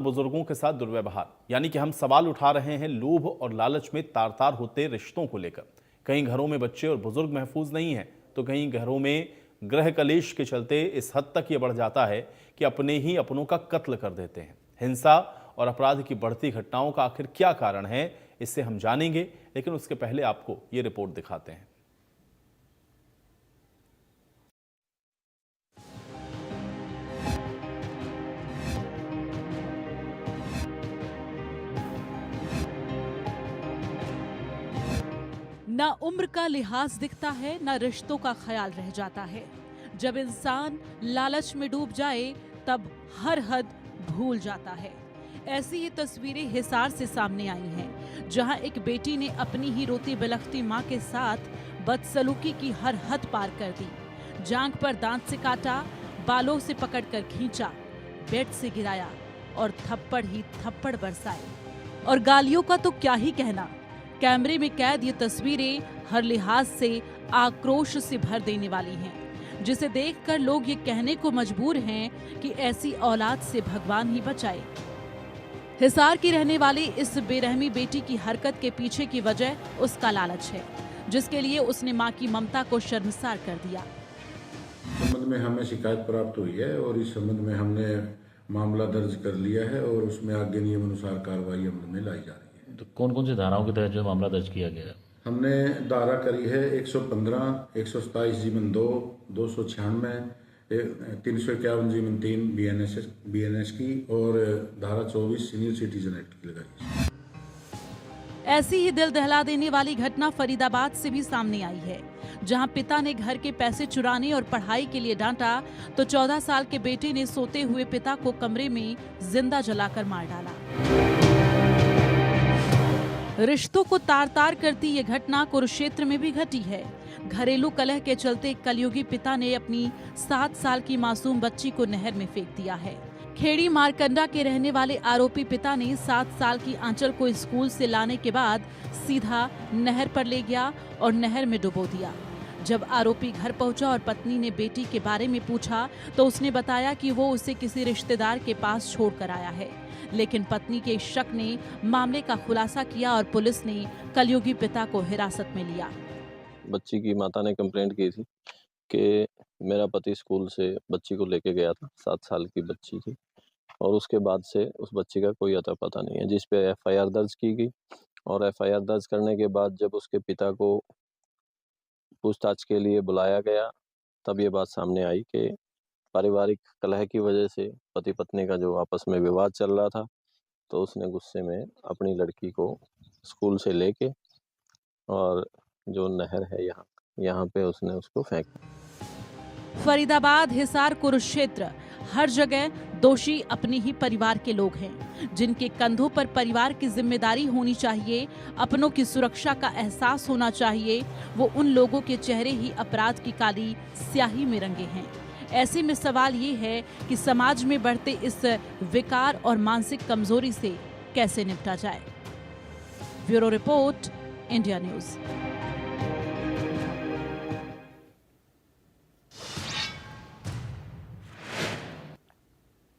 बुजुर्गों के साथ दुर्व्यवहार, यानी कि हम सवाल उठा रहे हैं लोभ और लालच में तार तार होते रिश्तों को लेकर। कई घरों में बच्चे और बुजुर्ग महफूज नहीं हैं, तो कई घरों में गृह कलेश के चलते इस हद तक ये बढ़ जाता है कि अपने ही अपनों का कत्ल कर देते हैं। हिंसा और अपराध की बढ़ती घटनाओं का आखिर क्या कारण है, इससे हम जानेंगे, लेकिन उसके पहले आपको ये रिपोर्ट दिखाते हैं। ना उम्र का लिहाज दिखता है, ना रिश्तों का ख्याल रह जाता है। जब इंसान लालच में डूब जाए तब हर हद भूल जाता है। ऐसी ही तस्वीरें हिसार से सामने आई हैं, जहां एक बेटी ने अपनी ही रोती बिलखती मां के साथ बदसलूकी की हर हद पार कर दी। जांघ पर दांत से काटा, बालों से पकड़कर खींचा, बेड से गिराया और थप्पड़ ही थप्पड़ बरसाए। और गालियों का तो क्या ही कहना। कैमरे में कैद ये तस्वीरें हर लिहाज से आक्रोश से भर देने वाली हैं, जिसे देखकर लोग ये कहने को मजबूर हैं कि ऐसी औलाद से भगवान ही बचाए। हिसार की रहने वाली इस बेरहमी बेटी की हरकत के पीछे की वजह उसका लालच है, जिसके लिए उसने मां की ममता को शर्मसार कर दिया। संबंध में हमें शिकायत प्राप्त हुई है और इस संबंध में हमने मामला दर्ज कर लिया है और उसमें आगे नियम अनुसार कार्रवाई अमल में लाई जा रही है। तो कौन कौन सी धाराओं के तहत जो मामला दर्ज किया गया है? हमने धारा करी है 115, 127 जीवन 2, 296, 351 जीवन 3 BNS की और धारा 24 सीनियर सिटीजन एक्ट की लगाई है। ऐसी ही दिल दहला देने वाली घटना फरीदाबाद से भी सामने आई है, जहां पिता ने घर के पैसे चुराने और पढ़ाई के लिए डांटा तो 14 साल के बेटे ने सोते हुए पिता को कमरे में जिंदा जलाकर मार डाला। रिश्तों को तार तार करती ये घटना कुरुक्षेत्र में भी घटी है। घरेलू कलह के चलते कलयुगी पिता ने अपनी 7 साल की मासूम बच्ची को नहर में फेंक दिया है। खेड़ी मारकंडा के रहने वाले आरोपी पिता ने 7 साल की आंचल को स्कूल से लाने के बाद सीधा नहर पर ले गया और नहर में डुबो दिया। जब आरोपी घर पहुंचा और पत्नी ने बेटी के बारे में पूछा तो उसने बताया कि वो उसे किसी रिश्तेदार के पास छोड़कर आया है, लेकिन पत्नी के शक ने मामले का खुलासा किया और पुलिस ने कलयुगी पिता को हिरासत में लिया। बच्ची की माता ने कंप्लेंट की थी कि मेरा पति स्कूल से बच्ची को लेके गया था, 7 साल की बच्ची थी, और उसके बाद से उस बच्ची का कोई अता पता नहीं है, जिस पे FIR दर्ज की गई। और FIR दर्ज करने के बाद जब उसके पिता को पूछताछ के लिए बुलाया गया, तब ये बात सामने आई कि पारिवारिक कलह की वजह से पति पत्नी का जो आपस में विवाद चल रहा था, तो उसने गुस्से में अपनी लड़की को स्कूल से लेके और जो नहर है यहाँ पे उसने उसको फेंका। फरीदाबाद, हिसार, कुरुक्षेत्र, हर जगह दोषी अपने ही परिवार के लोग हैं, जिनके कंधों पर परिवार की जिम्मेदारी होनी चाहिए, अपनों की सुरक्षा का एहसास होना चाहिए। वो उन लोगों के चेहरे ही अपराध की काली स्याही में रंगे हैं। ऐसे में सवाल ये है कि समाज में बढ़ते इस विकार और मानसिक कमजोरी से कैसे निपटा जाए। Bureau report, India news.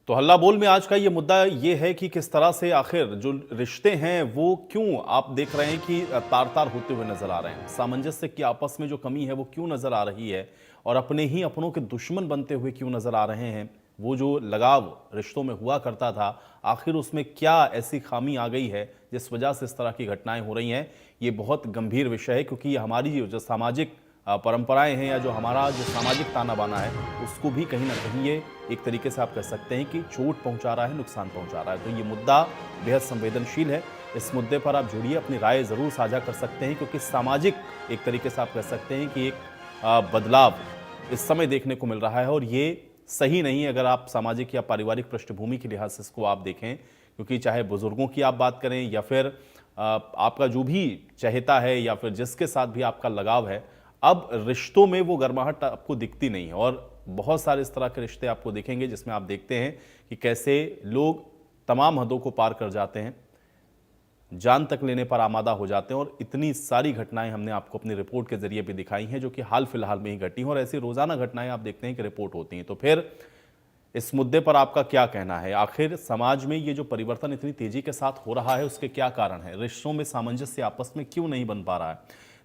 तो हल्ला बोल में आज का ये मुद्दा ये है कि किस तरह से आखिर जो रिश्ते हैं वो क्यों आप देख रहे हैं कि तार तार होते हुए नजर आ रहे हैं। सामंजस्य की आपस में जो कमी है वो क्यों नजर आ रही है और अपने ही अपनों के दुश्मन बनते हुए क्यों नजर आ रहे हैं। वो जो लगाव रिश्तों में हुआ करता था, आखिर उसमें क्या ऐसी खामी आ गई है जिस वजह से इस तरह की घटनाएं हो रही हैं। ये बहुत गंभीर विषय है, क्योंकि ये हमारी जो सामाजिक परंपराएं हैं या जो हमारा जो सामाजिक ताना बाना है, उसको भी कहीं ना कहीं ये एक तरीके से आप कह सकते हैं कि चोट पहुंचा रहा है, नुकसान पहुंचा रहा है। तो ये मुद्दा बेहद संवेदनशील है। इस मुद्दे पर आप जुड़िए, अपनी राय ज़रूर साझा कर सकते हैं, क्योंकि सामाजिक एक तरीके से आप कह सकते हैं कि एक बदलाव इस समय देखने को मिल रहा है और ये सही नहीं है अगर आप सामाजिक या पारिवारिक पृष्ठभूमि के लिहाज से इसको आप देखें। क्योंकि चाहे बुजुर्गों की आप बात करें या फिर आपका जो भी चहेता है या फिर जिसके साथ भी आपका लगाव है, अब रिश्तों में वो गर्माहट आपको दिखती नहीं है। और बहुत सारे इस तरह के रिश्ते आपको दिखेंगे जिसमें आप देखते हैं कि कैसे लोग तमाम हदों को पार कर जाते हैं, जान तक लेने पर आमादा हो जाते हैं। और इतनी सारी घटनाएं हमने आपको अपनी रिपोर्ट के जरिए भी दिखाई हैं, जो कि हाल फिलहाल में ही घटी हैं। और ऐसी रोजाना घटनाएं आप देखते हैं कि रिपोर्ट होती हैं। तो फिर इस मुद्दे पर आपका क्या कहना है? आखिर समाज में ये जो परिवर्तन इतनी तेजी के साथ हो रहा है उसके क्या कारण है? रिश्तों में सामंजस्य आपस में क्यों नहीं बन पा रहा है?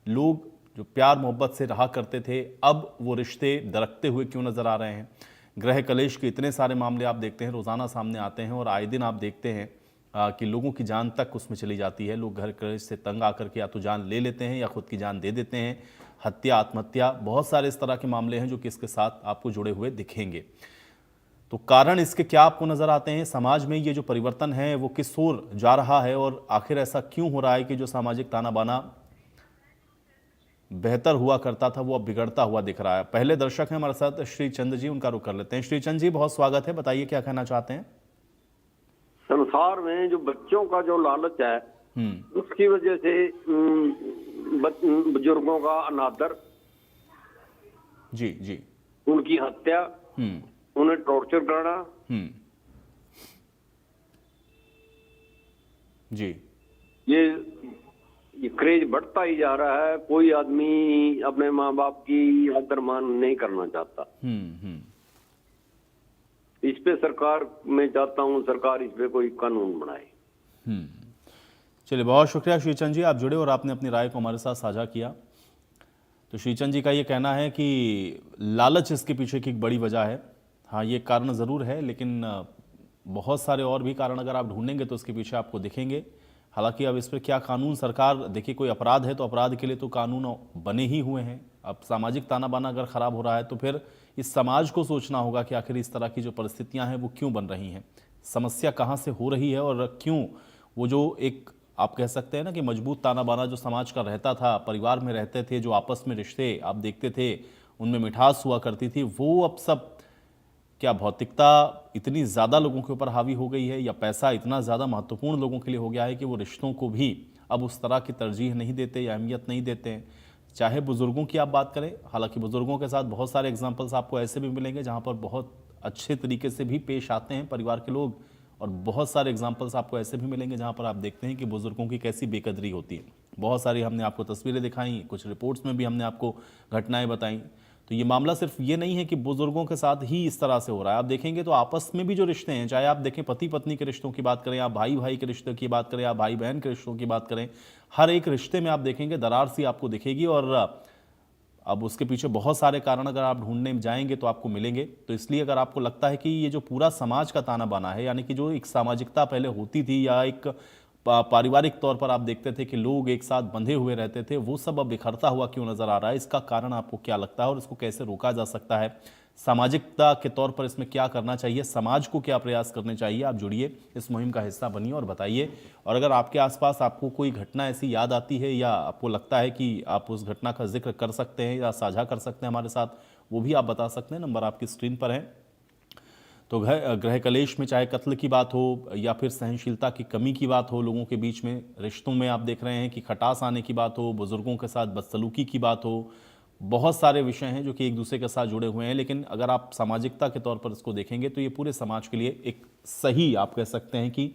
लोग जो प्यार मोहब्बत से रहा करते थे अब वो रिश्ते दरकते हुए क्यों नजर आ रहे हैं? गृह कलेश के इतने सारे मामले आप देखते हैं, रोजाना सामने आते हैं और आए दिन आप देखते हैं कि लोगों की जान तक उसमें चली जाती है। लोग घर कलेश से तंग आकर के या तो जान ले लेते हैं या खुद की जान दे देते हैं। हत्या, आत्महत्या, बहुत सारे इस तरह के मामले हैं जो कि इसके साथ आपको जुड़े हुए दिखेंगे। तो कारण इसके क्या आपको नजर आते हैं? समाज में ये जो परिवर्तन है वो किस ओर जा रहा है और आखिर ऐसा क्यों हो रहा है कि जो सामाजिक ताना बाना बेहतर हुआ करता था वो अब बिगड़ता हुआ दिख रहा है? पहले दर्शक हैं हमारे साथ श्री चंद जी, उनका रुख कर लेते हैं। श्री चंद जी, बहुत स्वागत है, बताइए क्या कहना चाहते हैं? संसार में जो बच्चों का जो लालच है उसकी वजह से बुजुर्गों का अनादर, जी जी, उनकी हत्या, उन्हें टॉर्चर करना, जी, ये क्रेज बढ़ता ही जा रहा है। कोई आदमी अपने माँ बाप की आदर मान नहीं करना चाहता। इस पे सरकार, मैं चाहता हूँ सरकार इस पे कोई कानून बनाए। चलिए, बहुत शुक्रिया श्रीचंद जी, आप जुड़े और आपने अपनी राय को हमारे साथ साझा किया। तो श्रीचंद जी का ये कहना है कि लालच इसके पीछे की एक बड़ी वजह है। हाँ, ये कारण ज़रूर है, लेकिन बहुत सारे और भी कारण अगर आप ढूंढेंगे तो उसके पीछे आपको दिखेंगे। हालांकि अब इस पर क्या कानून, सरकार, देखिए कोई अपराध है तो अपराध के लिए तो कानून बने ही हुए हैं। अब सामाजिक ताना बाना अगर ख़राब हो रहा है तो फिर इस समाज को सोचना होगा कि आखिर इस तरह की जो परिस्थितियां हैं वो क्यों बन रही हैं, समस्या कहाँ से हो रही है और क्यों वो जो एक आप कह सकते हैं ना कि मजबूत ताना बाना जो समाज का रहता था, परिवार में रहते थे, जो आपस में रिश्ते आप देखते थे उनमें मिठास हुआ करती थी, वो अब सब क्या भौतिकता इतनी ज़्यादा लोगों के ऊपर हावी हो गई है या पैसा इतना ज़्यादा महत्वपूर्ण लोगों के लिए हो गया है कि वो रिश्तों को भी अब उस तरह की तरजीह नहीं देते या अहमियत नहीं देते हैं? चाहे बुज़ुर्गों की आप बात करें, हालांकि बुज़ुर्गों के साथ बहुत सारे एग्जाम्पल्स आपको ऐसे भी मिलेंगे जहाँ पर बहुत अच्छे तरीके से भी पेश आते हैं परिवार के लोग, और बहुत सारे एग्जाम्पल्स आपको ऐसे भी मिलेंगे जहाँ पर आप देखते हैं कि बुज़ुर्गों की कैसी बेकदरी होती है। बहुत सारी हमने आपको तस्वीरें दिखाई, कुछ रिपोर्ट्स में भी हमने आपको घटनाएं बताई। तो ये मामला सिर्फ ये नहीं है कि बुजुर्गों के साथ ही इस तरह से हो रहा है। आप देखेंगे तो आपस में भी जो रिश्ते हैं, चाहे आप देखें पति पत्नी के रिश्तों की बात करें, आप भाई भाई के रिश्तों की बात करें, आप भाई बहन के रिश्तों की बात करें, हर एक रिश्ते में आप देखेंगे दरार सी आपको दिखेगी। और अब उसके पीछे बहुत सारे कारण अगर आप ढूंढने जाएंगे तो आपको मिलेंगे। तो इसलिए अगर आपको लगता है कि ये जो पूरा समाज का ताना बाना है, यानी कि जो एक सामाजिकता पहले होती थी या एक पारिवारिक तौर पर आप देखते थे कि लोग एक साथ बंधे हुए रहते थे, वो सब अब बिखरता हुआ क्यों नजर आ रहा है? इसका कारण आपको क्या लगता है और इसको कैसे रोका जा सकता है? सामाजिकता के तौर पर इसमें क्या करना चाहिए? समाज को क्या प्रयास करने चाहिए? आप जुड़िए, इस मुहिम का हिस्सा बनिए और बताइए। और अगर आपके आसपास आपको कोई घटना ऐसी याद आती है या आपको लगता है कि आप उस घटना का जिक्र कर सकते हैं या साझा कर सकते हैं हमारे साथ, वो भी आप बता सकते हैं। नंबर आपकी स्क्रीन पर है। तो गृह कलेश में चाहे कत्ल की बात हो या फिर सहनशीलता की कमी की बात हो, लोगों के बीच में रिश्तों में आप देख रहे हैं कि खटास आने की बात हो, बुजुर्गों के साथ बदसलूकी की बात हो, बहुत सारे विषय हैं जो कि एक दूसरे के साथ जुड़े हुए हैं। लेकिन अगर आप सामाजिकता के तौर पर इसको देखेंगे तो ये पूरे समाज के लिए एक सही, आप कह सकते हैं कि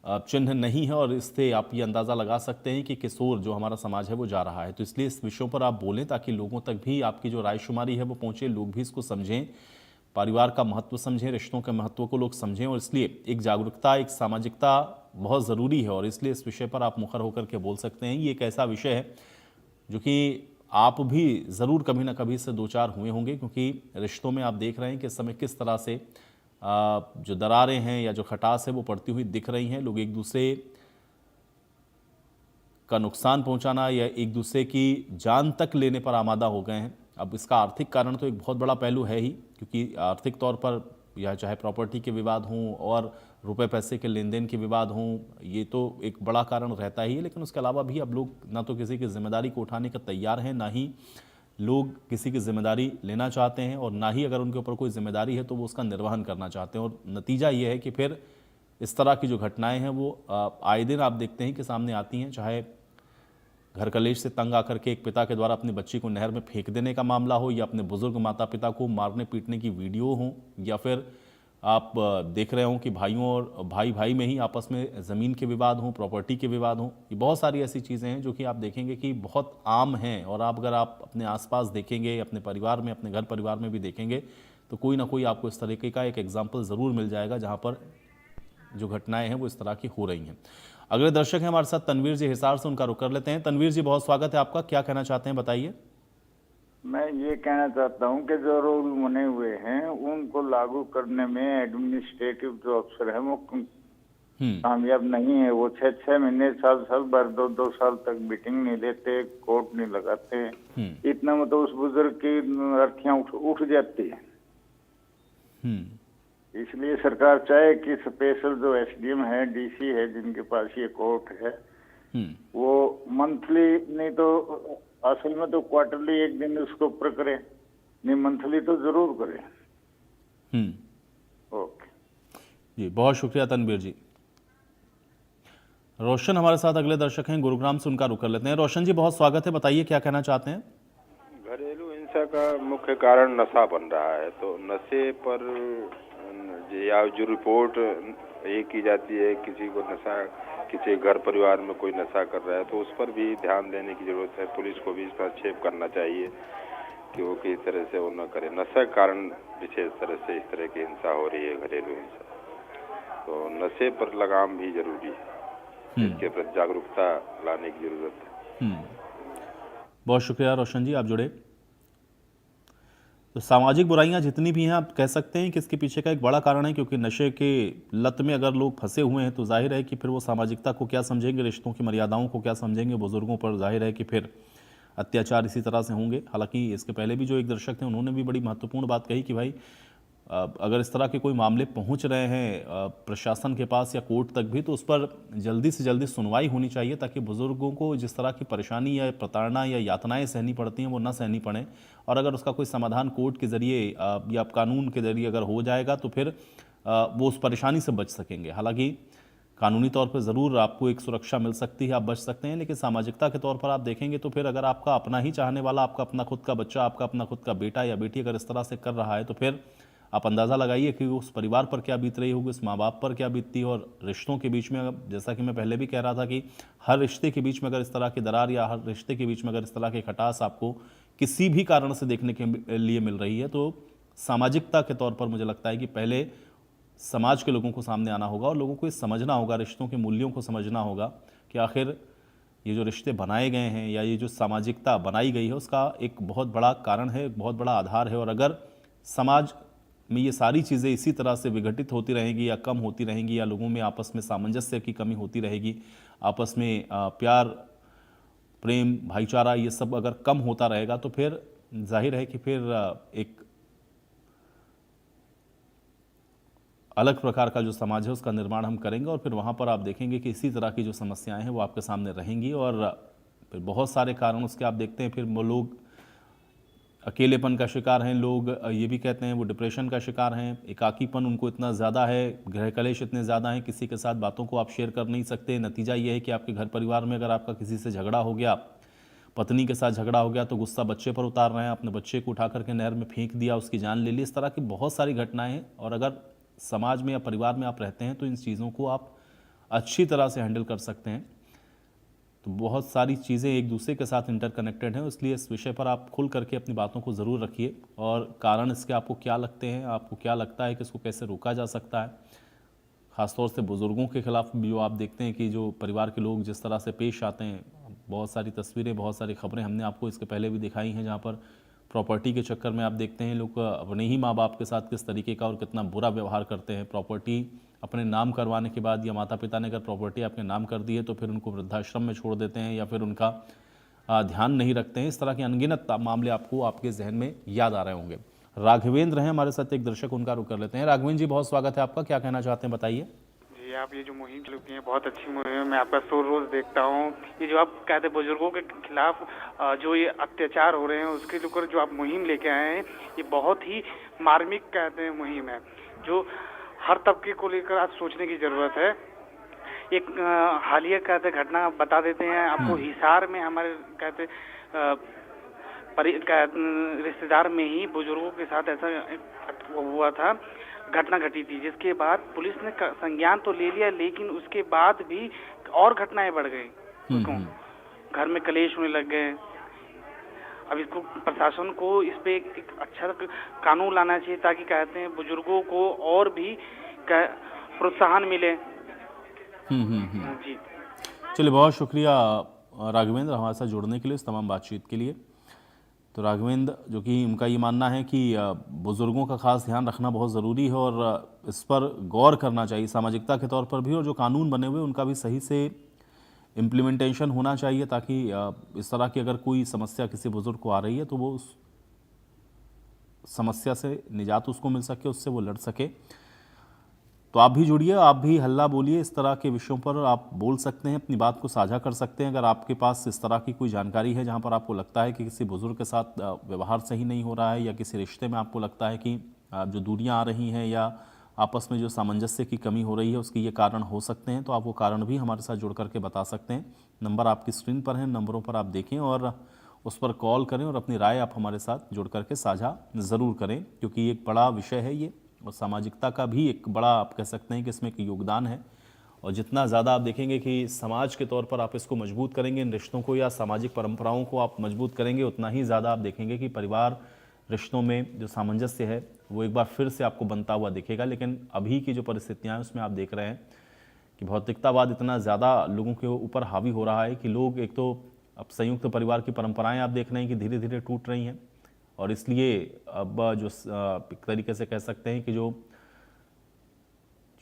चिन्ह नहीं है, और इससे आप ये अंदाज़ा लगा सकते हैं कि किस ओर जो हमारा समाज है वो जा रहा है। तो इसलिए इस विषयों पर आप बोलें ताकि लोगों तक भी आपकी जो रायशुमारी है वो पहुंचे, लोग भी इसको समझें, परिवार का महत्व समझें, रिश्तों के महत्व को लोग समझें। और इसलिए एक जागरूकता, एक सामाजिकता बहुत ज़रूरी है, और इसलिए इस विषय पर आप मुखर होकर के बोल सकते हैं। ये एक ऐसा विषय है जो कि आप भी ज़रूर कभी ना कभी से दो चार हुए होंगे, क्योंकि रिश्तों में आप देख रहे हैं कि इस समय किस तरह से जो दरारें हैं या जो खटास है वो पड़ती हुई दिख रही हैं। लोग एक दूसरे का नुकसान पहुंचाना या एक दूसरे की जान तक लेने पर आमादा हो गए हैं। अब इसका आर्थिक कारण तो एक बहुत बड़ा पहलू है ही, क्योंकि आर्थिक तौर पर या चाहे प्रॉपर्टी के विवाद हों और रुपए पैसे के लेन देन के विवाद हों, ये तो एक बड़ा कारण रहता ही है। लेकिन उसके अलावा भी अब लोग ना तो किसी की जिम्मेदारी को उठाने का तैयार हैं, ना ही लोग किसी की जिम्मेदारी लेना चाहते हैं, और ना ही अगर उनके ऊपर कोई जिम्मेदारी है तो वो उसका निर्वहन करना चाहते हैं। और नतीजा ये है कि फिर इस तरह की जो घटनाएं हैं वो आए दिन आप देखते हैं कि सामने आती हैं। चाहे घर कलेश से तंग आकर के एक पिता के द्वारा अपनी बच्ची को नहर में फेंक देने का मामला हो, या अपने बुजुर्ग माता पिता को मारने पीटने की वीडियो हो, या फिर आप देख रहे हो कि भाइयों और भाई भाई में ही आपस में ज़मीन के विवाद हों, प्रॉपर्टी के विवाद हों, ये बहुत सारी ऐसी चीज़ें हैं जो कि आप देखेंगे कि बहुत आम हैं। और आप अगर आप अपने आसपास देखेंगे, अपने परिवार में, अपने घर परिवार में भी देखेंगे, तो कोई ना कोई आपको इस तरीके का एक एग्जाम्पल ज़रूर मिल जाएगा जहाँ पर जो घटनाएं हैं वो इस तरह की हो रही हैं। अगले दर्शक हैं हमारे साथ तनवीर जी हिसार से, उनका रुख कर लेते हैं। तनवीर जी, बहुत स्वागत है आपका, क्या कहना चाहते हैं बताइए। मैं ये कहना चाहता हूँ कि जो रूल बने हुए हैं उनको लागू करने में एडमिनिस्ट्रेटिव जो अफसर है वो कामयाब नहीं है। वो 6-6 महीने, साल भर, 2-2 साल तक मीटिंग नहीं लेते, कोर्ट नहीं लगाते। इतना मतलब उस बुजुर्ग की अर्थियां उठ जाती है। इसलिए सरकार चाहे कि स्पेशल जो एसडीएम है, डीसी है, जिनके पास ये कोर्ट है, वो मंथली नहीं तो असल में तो क्वार्टरली एक दिन उसको ऊपर करे, नहीं मंथली तो जरूर करे। ओके जी, बहुत शुक्रिया तनवीर जी। रोशन हमारे साथ अगले दर्शक हैं, गुरुग्राम से, उनका रुख कर लेते हैं। रोशन जी, बहुत स्वागत है, बताइए क्या कहना चाहते हैं। घरेलू हिंसा का मुख्य कारण नशा बन रहा है, तो नशे पर या जो रिपोर्ट ये की जाती है किसी को नशा, किसी घर परिवार में कोई नशा कर रहा है, तो उस पर भी ध्यान देने की जरूरत है। पुलिस को भी इसका हस्तक्षेप करना चाहिए कि वो किस तरह से वो न करे। नशा के कारण विशेष तरह से इस तरह की हिंसा हो रही है, घरेलू हिंसा। तो नशे पर लगाम भी जरूरी है, इसके प्रति जागरूकता लाने की जरूरत है। बहुत शुक्रिया रोशन जी, आप जुड़े। तो सामाजिक बुराइयां जितनी भी हैं, आप कह सकते हैं कि इसके पीछे का एक बड़ा कारण है, क्योंकि नशे के लत में अगर लोग फंसे हुए हैं तो जाहिर है कि फिर वो सामाजिकता को क्या समझेंगे, रिश्तों की मर्यादाओं को क्या समझेंगे, बुजुर्गों पर जाहिर है कि फिर अत्याचार इसी तरह से होंगे। हालांकि इसके पहले भी जो एक दर्शक थे उन्होंने भी बड़ी महत्वपूर्ण बात कही कि भाई अगर इस तरह के कोई मामले पहुंच रहे हैं प्रशासन के पास या कोर्ट तक भी, तो उस पर जल्दी से जल्दी सुनवाई होनी चाहिए, ताकि बुजुर्गों को जिस तरह की परेशानी या प्रताड़ना या यातनाएं सहनी पड़ती हैं वो ना सहनी पड़े। और अगर उसका कोई समाधान कोर्ट के ज़रिए या कानून के ज़रिए अगर हो जाएगा तो फिर वो उस परेशानी से बच सकेंगे। हालांकि कानूनी तौर पर ज़रूर आपको एक सुरक्षा मिल सकती है, आप बच सकते हैं, लेकिन सामाजिकता के तौर पर आप देखेंगे तो फिर अगर आपका अपना ही चाहने वाला, आपका अपना खुद का बच्चा, आपका अपना खुद का बेटा या बेटी अगर इस तरह से कर रहा है, तो फिर आप अंदाज़ा लगाइए कि उस परिवार पर क्या बीत रही होगी, उस माँ बाप पर क्या बीतती है। और रिश्तों के बीच में, जैसा कि मैं पहले भी कह रहा था कि हर रिश्ते के बीच में अगर इस तरह की दरार या हर रिश्ते के बीच में अगर इस तरह की खटास आपको किसी भी कारण से देखने के लिए मिल रही है, तो सामाजिकता के तौर पर मुझे लगता है कि पहले समाज के लोगों को सामने आना होगा और लोगों को ये समझना होगा, रिश्तों के मूल्यों को समझना होगा कि आखिर ये जो रिश्ते बनाए गए हैं या ये जो सामाजिकता बनाई गई है उसका एक बहुत बड़ा कारण है, एक बहुत बड़ा आधार है। और अगर समाज में ये सारी चीज़ें इसी तरह से विघटित होती रहेंगी या कम होती रहेंगी, या लोगों में आपस में सामंजस्य की कमी होती रहेगी, आपस में प्यार, प्रेम, भाईचारा, ये सब अगर कम होता रहेगा, तो फिर जाहिर है कि फिर एक अलग प्रकार का जो समाज है उसका निर्माण हम करेंगे। और फिर वहाँ पर आप देखेंगे कि इसी तरह की जो समस्याएं हैं वो आपके सामने रहेंगी। और फिर बहुत सारे कारण उसके आप देखते हैं, फिर वो लोग अकेलेपन का शिकार हैं, लोग ये भी कहते हैं वो डिप्रेशन का शिकार हैं, एकाकीपन उनको इतना ज़्यादा है, गृह कलेश इतने ज़्यादा हैं, किसी के साथ बातों को आप शेयर कर नहीं सकते। नतीजा ये है कि आपके घर परिवार में अगर आपका किसी से झगड़ा हो गया, पत्नी के साथ झगड़ा हो गया, तो गुस्सा बच्चे पर उतार रहे हैं, अपने बच्चे को उठा करके नहर में फेंक दिया, उसकी जान ले ली। इस तरह की बहुत सारी घटनाएं हैं। और अगर समाज में या परिवार में आप रहते हैं तो इन चीज़ों को आप अच्छी तरह से हैंडल कर सकते हैं। तो बहुत सारी चीज़ें एक दूसरे के साथ इंटरकनेक्टेड हैं, इसलिए इस विषय पर आप खुल करके अपनी बातों को ज़रूर रखिए। और कारण इसके आपको क्या लगते हैं, आपको क्या लगता है कि इसको कैसे रोका जा सकता है, ख़ासतौर से बुज़ुर्गों के ख़िलाफ़ भी जो आप देखते हैं कि जो परिवार के लोग जिस तरह से पेश आते हैं। बहुत सारी तस्वीरें, बहुत सारी खबरें हमने आपको इसके पहले भी दिखाई हैं, जहाँ पर प्रॉपर्टी के चक्कर में आप देखते हैं लोग अपने ही माँ बाप के साथ किस तरीके का और कितना बुरा व्यवहार करते हैं। प्रॉपर्टी अपने नाम करवाने के बाद या माता पिता ने अगर प्रॉपर्टी आपके नाम कर दी है तो फिर उनको वृद्धाश्रम में छोड़ देते हैं या फिर उनका ध्यान नहीं रखते हैं। इस तरह के अनगिनत मामले आपको आपके जहन में याद आ रहे होंगे। राघवेंद्र हैं हमारे साथ एक दर्शक, उनका रुख कर लेते हैं। राघवेंद्र जी, बहुत स्वागत है आपका, क्या कहना चाहते हैं बताइए। जी, आप ये जो मुहिम चल रही है बहुत अच्छी मुहिम है, मैं आपका शो रोज देखता हूँ। ये जो आप कहते हैं बुजुर्गों के खिलाफ जो ये अत्याचार हो रहे हैं उसके ऊपर जो आप मुहिम लेके आए हैं, ये बहुत ही मार्मिक कहते हैं मुहिम है, जो हर तबके को लेकर आज सोचने की जरूरत है। एक हालिया कहते घटना बता देते हैं आपको। हिसार में हमारे कहते रिश्तेदार में ही बुजुर्गों के साथ ऐसा हुआ था। घटना घटी थी, जिसके बाद पुलिस ने संज्ञान तो ले लिया, लेकिन उसके बाद भी और घटनाएं बढ़ गई। उसको घर में कलेश होने लग गए। अब इसको प्रशासन को इस पे एक अच्छा कानून लाना चाहिए, ताकि कहते हैं बुजुर्गों को और भी प्रोत्साहन मिले। जी चलिए, बहुत शुक्रिया राघवेंद्र हमारे साथ जुड़ने के लिए, इस तमाम बातचीत के लिए। तो राघवेंद्र, जो कि उनका ये मानना है कि बुज़ुर्गों का खास ध्यान रखना बहुत ज़रूरी है और इस पर गौर करना चाहिए सामाजिकता के तौर पर भी, और जो कानून बने हुए उनका भी सही से इम्प्लीमेंटेशन होना चाहिए, ताकि इस तरह की अगर कोई समस्या किसी बुज़ुर्ग को आ रही है तो वो उस समस्या से निजात उसको मिल सके, उससे वो लड़ सके। तो आप भी जुड़िए, आप भी हल्ला बोलिए, इस तरह के विषयों पर आप बोल सकते हैं, अपनी बात को साझा कर सकते हैं। अगर आपके पास इस तरह की कोई जानकारी है जहां पर आपको लगता है कि किसी बुज़ुर्ग के साथ व्यवहार सही नहीं हो रहा है, या किसी रिश्ते में आपको लगता है कि जो दूरियां आ रही हैं या आपस में जो सामंजस्य की कमी हो रही है उसके ये कारण हो सकते हैं, तो आप वो कारण भी हमारे साथ जुड़ करके बता सकते हैं। नंबर आपकी स्क्रीन पर है, नंबरों पर आप देखें और उस पर कॉल करें और अपनी राय आप हमारे साथ जुड़ करके साझा ज़रूर करें, क्योंकि ये एक बड़ा विषय है ये, और सामाजिकता का भी एक बड़ा, आप कह सकते हैं कि इसमें एक योगदान है। और जितना ज़्यादा आप देखेंगे कि समाज के तौर पर आप इसको मजबूत करेंगे, इन रिश्तों को या सामाजिक परंपराओं को आप मजबूत करेंगे, उतना ही ज़्यादा आप देखेंगे कि परिवार रिश्तों में जो सामंजस्य है वो एक बार फिर से आपको बनता हुआ दिखेगा। लेकिन अभी की जो परिस्थितियाँ हैं उसमें आप देख रहे हैं कि भौतिकतावाद इतना ज़्यादा लोगों के ऊपर हावी हो रहा है कि लोग, एक तो अब संयुक्त परिवार की परंपराएं आप देख रहे हैं कि धीरे धीरे टूट रही हैं, और इसलिए अब जो एक तरीके से कह सकते हैं कि जो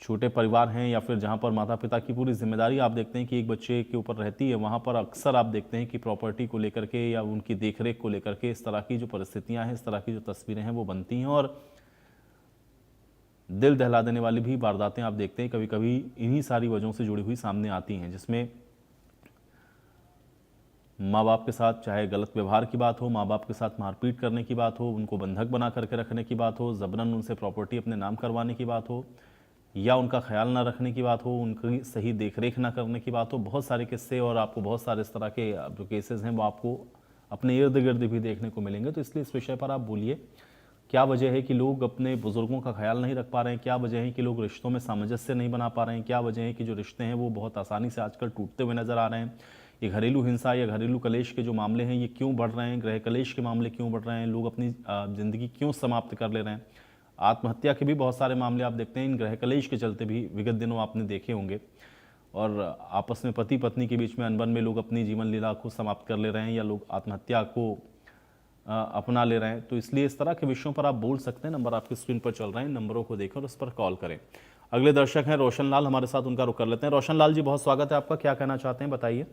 छोटे परिवार हैं या फिर जहाँ पर माता पिता की पूरी जिम्मेदारी आप देखते हैं कि एक बच्चे के ऊपर रहती है, वहाँ पर अक्सर आप देखते हैं कि प्रॉपर्टी को लेकर के या उनकी देखरेख को लेकर के इस तरह की जो परिस्थितियाँ हैं, इस तरह की जो तस्वीरें हैं वो बनती हैं, और दिल दहला देने वाली भी वारदातें आप देखते हैं कभी कभी इन्हीं सारी वजहों से जुड़ी हुई सामने आती हैं, जिसमें माँ बाप के साथ चाहे गलत व्यवहार की बात हो, माँ बाप के साथ मारपीट करने की बात हो, उनको बंधक बना करके रखने की बात हो, ज़बरन उनसे प्रॉपर्टी अपने नाम करवाने की बात हो, या उनका ख्याल ना रखने की बात हो, उनकी सही देखरेख ना करने की बात हो। बहुत सारे किस्से और आपको बहुत सारे इस तरह के जो केसेस हैं वो आपको अपने इर्द गिर्द भी देखने को मिलेंगे। तो इसलिए इस विषय पर आप बोलिए, क्या वजह है कि लोग अपने बुज़ुर्गों का ख्याल नहीं रख पा रहे हैं, क्या वजह है कि लोग रिश्तों में सामंजस्य नहीं बना पा रहे हैं, क्या वजह है कि जो रिश्ते हैं वो बहुत आसानी से आजकल टूटते हुए नज़र आ रहे हैं। ये घरेलू हिंसा या घरेलू कलेश के जो मामले हैं ये क्यों बढ़ रहे हैं, गृह कलेश के मामले क्यों बढ़ रहे हैं, लोग अपनी ज़िंदगी क्यों समाप्त कर ले रहे हैं। आत्महत्या के भी बहुत सारे मामले आप देखते हैं इन गृह कलेश के चलते भी विगत दिनों आपने देखे होंगे, और आपस में पति पत्नी के बीच में अनबन में लोग अपनी जीवन लीला को समाप्त कर ले रहे हैं या लोग आत्महत्या को अपना ले रहे हैं। तो इसलिए इस तरह के विषयों पर आप बोल सकते हैं। नंबर आपकी स्क्रीन पर चल रहे हैं, नंबरों को देखें और उस पर कॉल करें। अगले दर्शक हैं रोशन लाल, हमारे साथ उनका रुख कर लेते हैं। रोशन लाल जी, बहुत स्वागत है आपका, क्या कहना चाहते हैं बताइए।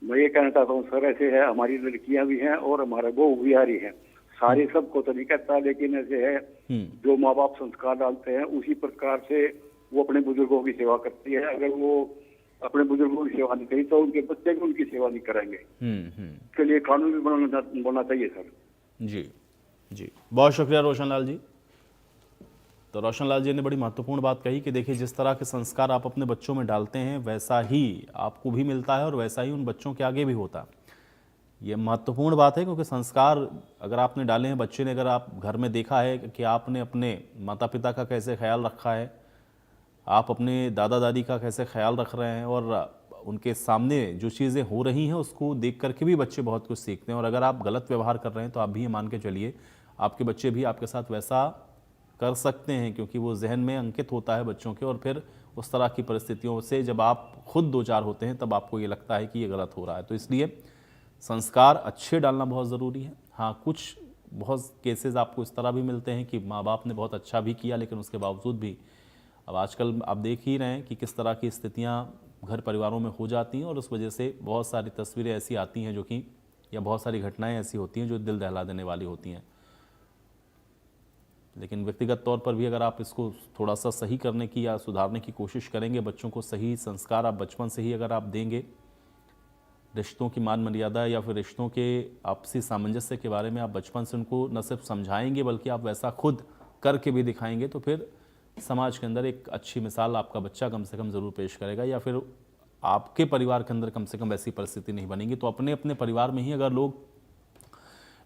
मैं ये कहना चाहता हूँ सर, ऐसे है हमारी लड़कियां भी हैं और हमारे वो भी आ रही है, सारे सबको तो नहीं कहता, लेकिन ऐसे है जो माँ बाप संस्कार डालते हैं उसी प्रकार से वो अपने बुजुर्गों की सेवा करती है। अगर वो अपने बुजुर्गों की सेवा नहीं करी तो उनके बच्चे भी उनकी सेवा नहीं करेंगे। इसके लिए कानून भी बनना चाहिए सर। जी जी, बहुत शुक्रिया रोशन लाल जी। तो रोशन लाल जी ने बड़ी महत्वपूर्ण बात कही कि देखिए, जिस तरह के संस्कार आप अपने बच्चों में डालते हैं वैसा ही आपको भी मिलता है और वैसा ही उन बच्चों के आगे भी होता है। ये महत्वपूर्ण बात है, क्योंकि संस्कार अगर आपने डाले हैं, बच्चे ने, अगर आप घर में देखा है कि आपने अपने माता पिता का कैसे ख्याल रखा है, आप अपने दादा दादी का कैसे ख्याल रख रहे हैं, और उनके सामने जो चीज़ें हो रही हैं उसको देख करके भी बच्चे बहुत कुछ सीखते हैं। और अगर आप गलत व्यवहार कर रहे हैं तो आप भी ये मान के चलिए आपके बच्चे भी आपके साथ वैसा कर सकते हैं, क्योंकि वो जहन में अंकित होता है बच्चों के, और फिर उस तरह की परिस्थितियों से जब आप खुद दो चार होते हैं तब आपको ये लगता है कि ये गलत हो रहा है। तो इसलिए संस्कार अच्छे डालना बहुत ज़रूरी है। हाँ, कुछ बहुत केसेस आपको इस तरह भी मिलते हैं कि माँ बाप ने बहुत अच्छा भी किया, लेकिन उसके बावजूद भी अब आजकल आप देख ही रहे हैं कि किस तरह की स्थितियाँ घर परिवारों में हो जाती हैं, और उस वजह से बहुत सारी तस्वीरें ऐसी आती हैं जो कि, या बहुत सारी घटनाएं ऐसी होती हैं जो दिल दहला देने वाली होती हैं। लेकिन व्यक्तिगत तौर पर भी अगर आप इसको थोड़ा सा सही करने की या सुधारने की कोशिश करेंगे, बच्चों को सही संस्कार आप बचपन से ही अगर आप देंगे, रिश्तों की मान मर्यादा या फिर रिश्तों के आपसी सामंजस्य के बारे में आप बचपन से उनको न सिर्फ समझाएंगे बल्कि आप वैसा खुद करके भी दिखाएंगे, तो फिर समाज के अंदर एक अच्छी मिसाल आपका बच्चा कम से कम ज़रूर पेश करेगा, या फिर आपके परिवार के अंदर कम से कम ऐसी परिस्थिति नहीं बनेगी। तो अपने अपने परिवार में ही अगर लोग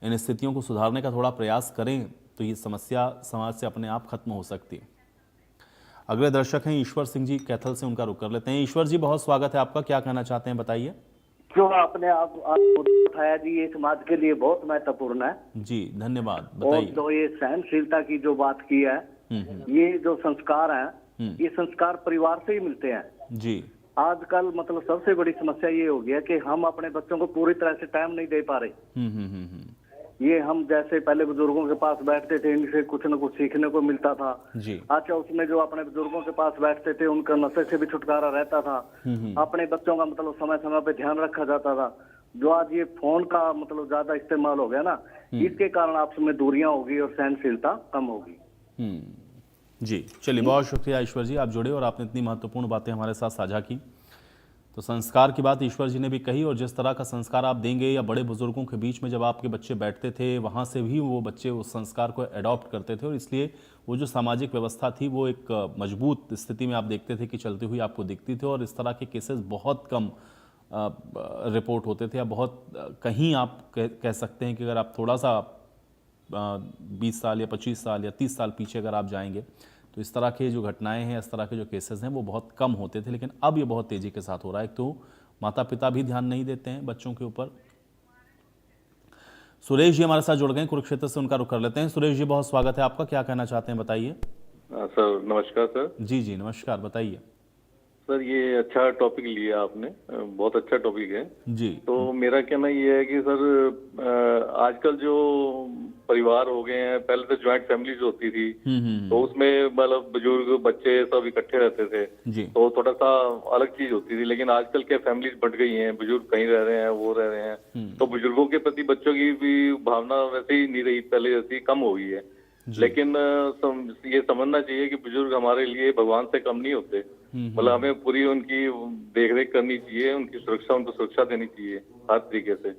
इन स्थितियों को सुधारने का थोड़ा प्रयास करें तो तो ये समस्या समाज से अपने आप खत्म हो सकती है। अगले दर्शक हैं ईश्वर सिंह जी कैथल से, उनका रुख कर लेते हैं। ईश्वर जी, बहुत स्वागत है आपका, क्या कहना चाहते हैं बताइए। जो आपने आप उठाया जी, ये समाज के लिए बहुत महत्वपूर्ण है जी, धन्यवाद, और बताइए। जो ये सहनशीलता की जो बात की है, ये जो संस्कार हैं, ये संस्कार परिवार से ही मिलते हैं जी। आजकल मतलब सबसे बड़ी समस्या ये हो गया कि हम अपने बच्चों को पूरी तरह से टाइम नहीं दे पा रहे। ये हम जैसे पहले बुजुर्गों के पास बैठते थे, इनसे कुछ न कुछ सीखने को मिलता था जी। अच्छा, उसमें जो अपने बुजुर्गों के पास बैठते थे उनका नशे से भी छुटकारा रहता था। अपने बच्चों का मतलब समय समय पे ध्यान रखा जाता था। जो आज ये फोन का मतलब ज्यादा इस्तेमाल हो गया ना, इसके कारण आपस में दूरियां होगी और सहनशीलता कम होगी। जी, चलिए, बहुत शुक्रिया ईश्वर जी, आप जुड़े और आपने इतनी महत्वपूर्ण बातें हमारे साथ साझा की। तो संस्कार की बात ईश्वर जी ने भी कही, और जिस तरह का संस्कार आप देंगे या बड़े बुजुर्गों के बीच में जब आपके बच्चे बैठते थे, वहाँ से भी वो बच्चे उस संस्कार को अडॉप्ट करते थे, और इसलिए वो जो सामाजिक व्यवस्था थी वो एक मजबूत स्थिति में आप देखते थे कि चलती हुई आपको दिखती थी। और इस तरह के केसेस बहुत कम रिपोर्ट होते थे, या बहुत कहीं आप कह सकते हैं कि अगर आप थोड़ा सा 20 साल या 25 साल या 30 साल पीछे अगर आप जाएंगे तो इस तरह के जो घटनाएं हैं, इस तरह के जो केसेस हैं वो बहुत कम होते थे। लेकिन अब ये बहुत तेज़ी के साथ हो रहा है। तो माता पिता भी ध्यान नहीं देते हैं बच्चों के ऊपर। सुरेश जी हमारे साथ जुड़ गए कुरुक्षेत्र से, उनका रुख कर लेते हैं। सुरेश जी, बहुत स्वागत है आपका, क्या कहना चाहते हैं बताइए। सर नमस्कार सर। जी जी नमस्कार, बताइए। सर ये अच्छा टॉपिक लिया आपने, बहुत अच्छा टॉपिक है जी। तो मेरा कहना ये है कि सर आजकल जो परिवार हो गए हैं, पहले तो ज्वाइंट फैमिलीज होती थी, तो उसमें मतलब बुजुर्ग बच्चे सब इकट्ठे रहते थे जी। तो थोड़ा सा अलग चीज होती थी। लेकिन आजकल क्या फैमिलीज बढ़ गई हैं, बुजुर्ग कहीं रह रहे हैं, वो रह रहे हैं, तो बुजुर्गों के प्रति बच्चों की भी भावना वैसे ही नहीं रही, पहले जैसी कम हो गई है। लेकिन ये समझना चाहिए कि बुजुर्ग हमारे लिए भगवान से कम नहीं होते। मतलब हमें पूरी उनकी देखरेख करनी चाहिए, उनकी सुरक्षा, उनको सुरक्षा देनी चाहिए हर तरीके से।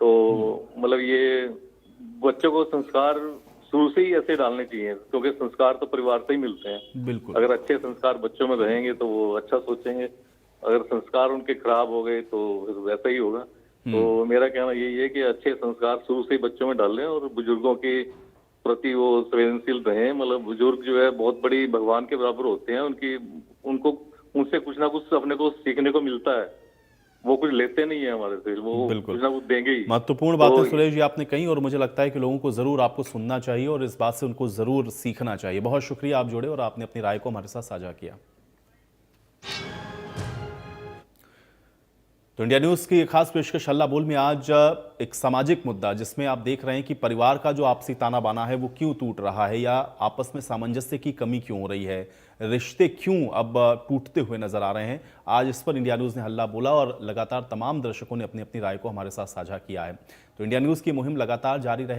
तो मतलब ये बच्चों को संस्कार शुरू से ही ऐसे डालने चाहिए, क्योंकि संस्कार तो परिवार से ही मिलते हैं। बिल्कुल। अगर अच्छे संस्कार बच्चों में रहेंगे तो वो अच्छा सोचेंगे, अगर संस्कार उनके खराब हो गए तो फिर वैसा ही होगा। तो मेरा कहना यही है कि अच्छे संस्कार शुरू से ही बच्चों में डालें और बुजुर्गों के प्रति वो संवेदनशील रहें। मतलब बुजुर्ग जो है बहुत बड़ी भगवान के बराबर होते हैं, उनसे कुछ ना कुछ अपने को सीखने को मिलता है। वो कुछ लेते नहीं है हमारे से, वो कुछ ना कुछ देंगे ही। महत्वपूर्ण बातें सुरेश जी आपने कही, और मुझे लगता है कि लोगों को जरूर आपको सुनना चाहिए और इस बात से उनको जरूर सीखना चाहिए। बहुत शुक्रिया, आप जुड़े और आपने अपनी राय को हमारे साथ साझा किया। तो इंडिया न्यूज की खास पेशकश हल्ला बोल में आज एक सामाजिक मुद्दा, जिसमें आप देख रहे हैं कि परिवार का जो आपसी ताना बाना है वो क्यों टूट रहा है, या आपस में सामंजस्य की कमी क्यों हो रही है, रिश्ते क्यों अब टूटते हुए नजर आ रहे हैं। आज इस पर इंडिया न्यूज ने हल्ला बोला और लगातार तमाम दर्शकों ने अपनी अपनी राय को हमारे साथ साझा किया है। तो इंडिया न्यूज की मुहिम लगातार जारी रहे।